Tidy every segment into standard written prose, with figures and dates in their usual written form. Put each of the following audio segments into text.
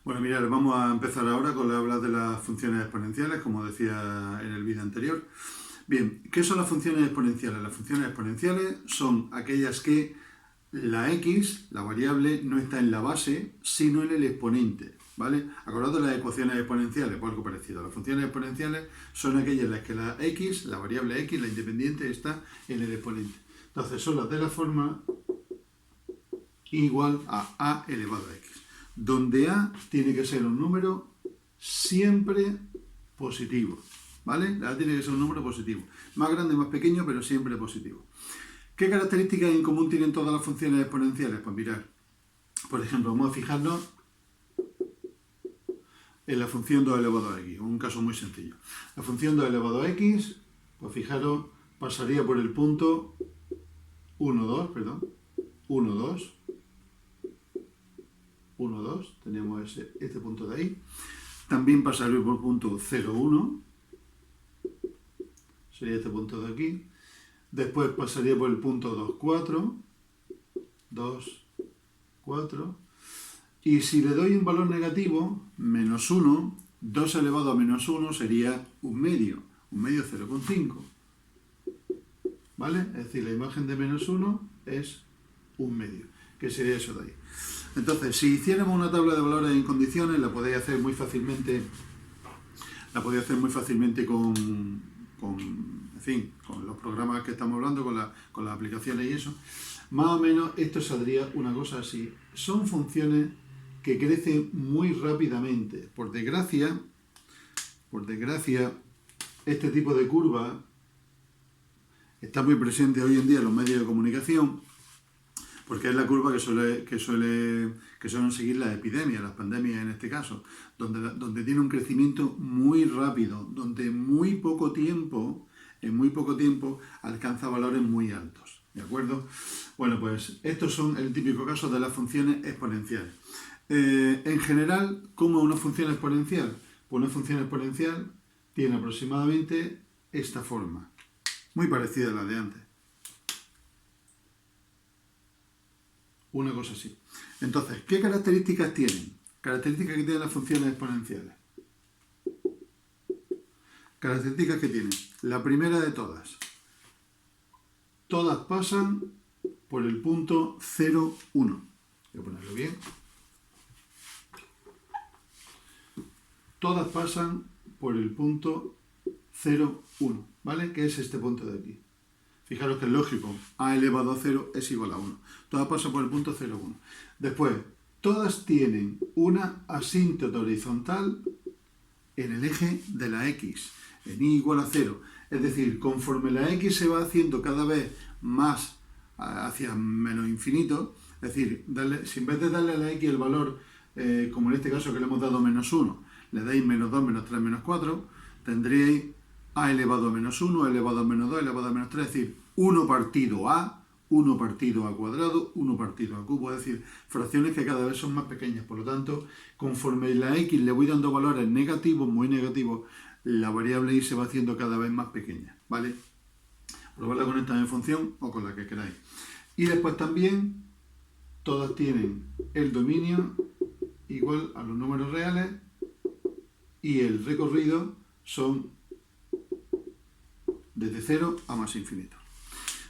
Bueno, mirad, vamos a empezar ahora con hablar de las funciones exponenciales, como decía en el vídeo anterior. Bien, ¿qué son las funciones exponenciales? Las funciones exponenciales son aquellas que la x, la variable, no está en la base, sino en el exponente, ¿vale? Acordaos de las ecuaciones exponenciales, pues algo parecido. Las funciones exponenciales son aquellas en las que la x, la variable x, la independiente, está en el exponente. Entonces, son las de la forma igual a elevado a x, donde a tiene que ser un número siempre positivo, ¿vale? A tiene que ser un número positivo, más grande, más pequeño, pero siempre positivo. ¿Qué características en común tienen todas las funciones exponenciales? Pues mirad, por ejemplo, vamos a fijarnos en la función 2 elevado a x, un caso muy sencillo. La función 2 elevado a x, pues fijaros, pasaría por el punto 1, 2, 1, 2, teníamos este punto de ahí. También pasaría por el punto 0, 1, sería este punto de aquí. Después pasaría por el punto 2, 4, 2, 4. Y si le doy un valor negativo, menos 1, 2 elevado a menos 1 sería un medio 0,5. ¿Vale? Es decir, la imagen de menos 1 es un medio, que sería eso de ahí. Entonces, si hiciéramos una tabla de valores en condiciones, la podéis hacer muy fácilmente, con los programas que estamos hablando, con las aplicaciones y eso. Más o menos esto saldría una cosa así. Son funciones que crecen muy rápidamente. Por desgracia, este tipo de curva está muy presente hoy en día en los medios de comunicación, porque es la curva que suelen seguir las epidemias, las pandemias en este caso, donde tiene un crecimiento muy rápido, donde en muy poco tiempo alcanza valores muy altos. ¿De acuerdo? Bueno, pues estos son el típico caso de las funciones exponenciales. En general, ¿cómo es una función exponencial? Pues una función exponencial tiene aproximadamente esta forma, muy parecida a la de antes. Una cosa así. Entonces, ¿qué características tienen? Características que tienen las funciones exponenciales. Características que tienen. La primera de todas. Todas pasan por el punto 0, 1. Voy a ponerlo bien. Todas pasan por el punto 0, 1, ¿vale? Que es este punto de aquí. Fijaros que es lógico, a elevado a 0 es igual a 1. Todas pasan por el punto 0, 1. Después, todas tienen una asíntota horizontal en el eje de la x, en y igual a 0. Es decir, conforme la x se va haciendo cada vez más hacia menos infinito, es decir, si en vez de darle a la x el valor, como en este caso que le hemos dado menos 1, le dais menos 2, menos 3, menos 4, tendríais a elevado a menos 1, a elevado a menos 2, a elevado a menos 3, es decir, 1 partido a, 1 partido a cuadrado, 1 partido a cubo, es decir, fracciones que cada vez son más pequeñas. Por lo tanto, conforme la x le voy dando valores negativos, muy negativos, la variable y se va haciendo cada vez más pequeña, ¿vale? Probarla con esta función o con la que queráis. Y después también, todas tienen el dominio igual a los números reales y el recorrido son desde 0 a más infinito.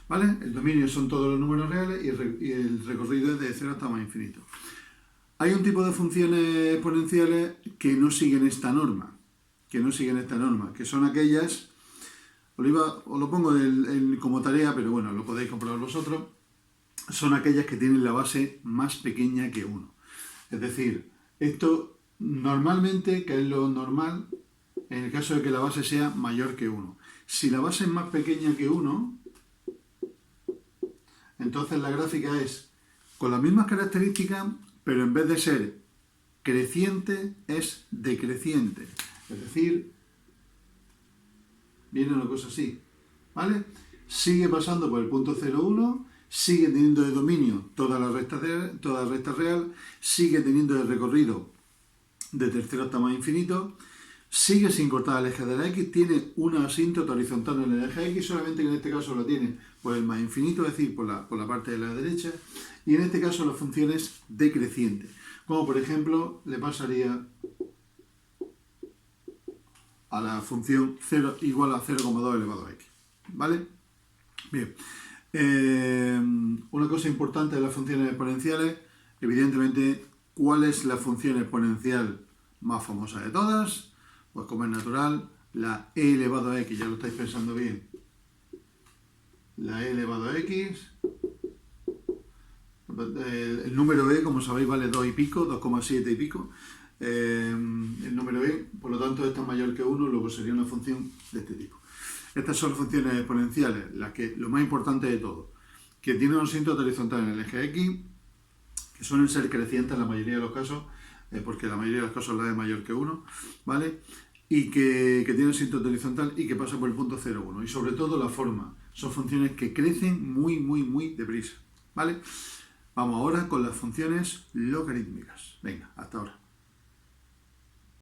¿Vale? El dominio son todos los números reales y el recorrido es de 0 hasta más infinito. Hay un tipo de funciones exponenciales que no siguen esta norma, que son aquellas, os lo pongo como tarea, pero bueno, lo podéis comprobar vosotros, son aquellas que tienen la base más pequeña que 1. Es decir, esto normalmente, que es lo normal, en el caso de que la base sea mayor que 1. Si la base es más pequeña que 1, entonces la gráfica es con las mismas características, pero en vez de ser creciente, es decreciente. Es decir, viene una cosa así, ¿vale? Sigue pasando por el punto 0, 1, sigue teniendo de dominio toda la recta real, sigue teniendo de recorrido desde el 0 hasta más infinito, sigue sin cortar el eje de la x, tiene una asíntota horizontal en el eje x, solamente que en este caso lo tiene por el más infinito, es decir, por la parte de la derecha, y en este caso la función es decreciente. como por ejemplo le pasaría a la función 0 igual a 0,2 elevado a x. ¿Vale? Bien. Una cosa importante de las funciones exponenciales, evidentemente, ¿cuál es la función exponencial más famosa de todas? Pues como es natural, la e elevado a x, ya lo estáis pensando bien. La e elevado a x, el número e, como sabéis, vale 2 y pico, 2,7 y pico. El número e, por lo tanto, esta es mayor que 1, luego sería una función de este tipo. Estas son funciones exponenciales, las que, lo más importante de todo, que tienen un asiento horizontal en el eje x, que suelen ser crecientes en la mayoría de los casos, porque la mayoría de los casos la es mayor que 1, ¿vale? Y que tienen asiento horizontal y que pasa por el punto 0, 1. Y sobre todo la forma, son funciones que crecen muy deprisa, ¿vale? Vamos ahora con las funciones logarítmicas. Venga.